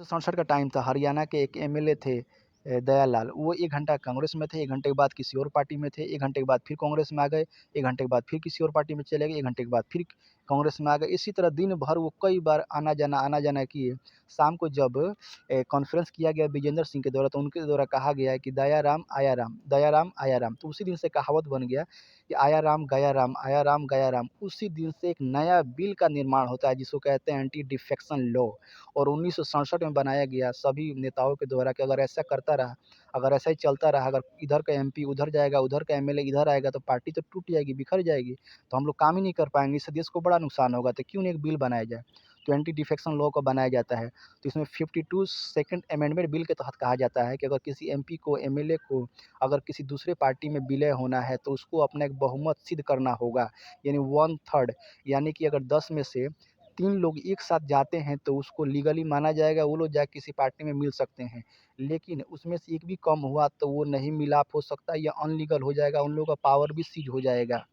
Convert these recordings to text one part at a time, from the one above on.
67 का टाइम था, हरियाणा के एक एमएलए थे दयालाल, वो 1 घंटा कांग्रेस में थे, 1 घंटे के बाद किसी और पार्टी में थे, 1 घंटे के बाद फिर कांग्रेस में आ गए, 1 घंटे के बाद फिर किसी और पार्टी में चले गए, 1 घंटे के बाद फिर कांग्रेस में आ गए। इसी तरह दिन भर वो कई बार आना-जाना किए। शाम को जब कॉन्फ्रेंस किया गया विजेंद्र सिंह के द्वारा, तो उनके द्वारा कहा गया है कि दया राम, आया राम, दया राम, आया राम। तो उसी दिन से कहावत बन गया कि आया राम, गया राम, आया राम, गया राम। उसी दिन से एक नया बिल का निर्माण होता है जिसको कहते हैं एंटी डिफेक्शन लॉ, और 1967 में बनाया गया सभी नेताओं के द्वारा कि अगर ऐसा करता रहा, अगर ऐसा ही चलता रहा, अगर इधर का एमपी उधर जाएगा, उधर का एमएलए इधर आएगा, तो पार्टी तो टूट जाएगी, बिखर जाएगी, तो हम लोग काम ही नहीं कर पाएंगे, इससे देश को बड़ा नुकसान होगा। तो क्यों नहीं एक बिल बनाया जाए। तो एंटी डिफेक्शन लॉ को बनाया जाता है। तो इसमें 52 सेकंड अमेंडमेंट बिल के तहत कहा जाता है कि अगर किसी एमपी को, एमएलए को अगर किसी दूसरे पार्टी में विलय होना है, तो उसको अपना एक बहुमत सिद्ध करना होगा, यानी 1/3। यानी कि अगर 10 में से 3 लोग एक साथ जाते हैं तो उसको लीगली माना जाएगा, वो लोग जाके किसी पार्टी में मिल सकते हैं। लेकिन उसमें से एक भी कम हुआ तो वो नहीं मिलाप हो सकता या अनलीगल हो जाएगा, उन लोगों का पावर भी सीज हो जाएगा।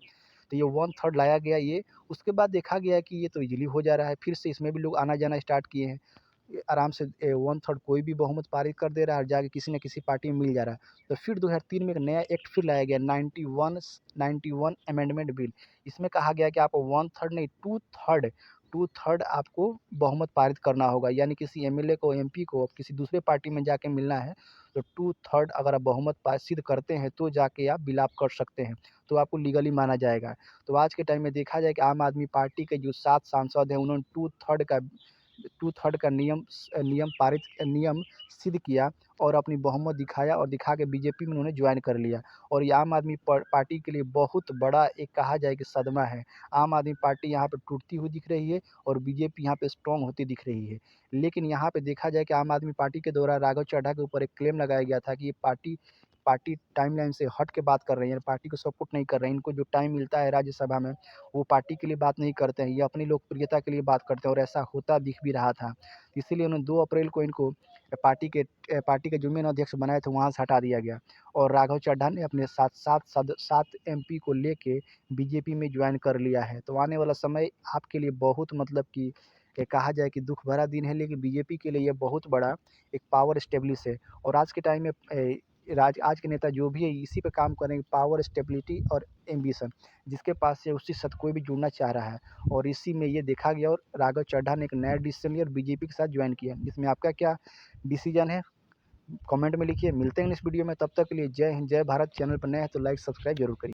तो ये 1/3 लाया गया ये। उसके बाद देखा गया कि ये तो ईज़िली हो जा रहा है, फिर से इसमें भी लोग आना-जाना स्टार्ट किए हैं। ये आराम से 1/3 कोई भी बहुमत पारित कर दे रहा है और जाके किसी न किसी पार्टी में मिल जा रहा है। तो फिर 2003 में एक नया एक्ट फिर लाया गया, 91 अमेंडमेंट बिल। इसमें कहा गया कि आपको 1/3 नहीं, 2/3 आपको बहुमत पारित करना होगा। यानी किसी एमएलए को, एमपी को किसी दूसरे पार्टी में जाके मिलना है, तो 2/3 अगर आप बहुमत सिद्ध करते हैं तो जाके आप विलाप कर सकते हैं, तो आपको लीगली माना जाएगा। तो आज के टाइम में देखा जाए कि आम आदमी पार्टी के जो 7 सांसद हैं, उन्होंने 2/3 का नियम सिद्ध किया और अपनी बहुमत दिखाया, और दिखा के बीजेपी में उन्होंने ज्वाइन कर लिया। और ये आम आदमी पार्टी के लिए बहुत बड़ा एक कहा जाए कि सदमा है। आम आदमी पार्टी यहाँ पे टूटती हुई दिख रही है और बीजेपी यहाँ पे स्ट्रॉन्ग होती दिख रही है। लेकिन यहाँ पे देखा जाए कि आम आदमी पार्टी के द्वारा राघव चड्ढा के ऊपर एक क्लेम लगाया गया था कि ये पार्टी पार्टी टाइमलाइन से हट के बात कर रही है, पार्टी को सपोर्ट नहीं कर रहे हैं। इनको जो टाइम मिलता है राज्यसभा में, वो पार्टी के लिए बात नहीं करते हैं, ये अपनी लोकप्रियता के लिए बात करते हैं, और ऐसा होता दिख भी रहा था। इसीलिए उन्होंने 2 अप्रैल को इनको पार्टी के जो मेन अध्यक्ष बनाए थे वहाँ से हटा दिया गया, और राघव चड्ढा ने अपने साथ 7 एमपी को लेके बीजेपी में ज्वाइन कर लिया है। तो आने वाला समय आपके लिए बहुत मतलब कि कहा जाए कि दुःख भरा दिन है, लेकिन बीजेपी के लिए ये बहुत बड़ा एक पावर एस्टेब्लिश है। और आज के टाइम में आज के नेता जो भी है इसी पे काम करेंगे, पावर, स्टेबिलिटी और एम्बिशन। जिसके पास है उसी साथ कोई भी जुड़ना चाह रहा है, और इसी में ये देखा गया, और राघव चड्ढा ने एक नया डिसीजन लिया और बीजेपी के साथ ज्वाइन किया। इसमें आपका क्या डिसीजन है, कमेंट में लिखिए। मिलते हैं नेक्स्ट वीडियो में, तब तक के लिए जय हिंद, जय भारत। चैनल पर नए हैं तो लाइक सब्सक्राइब जरूर करिए।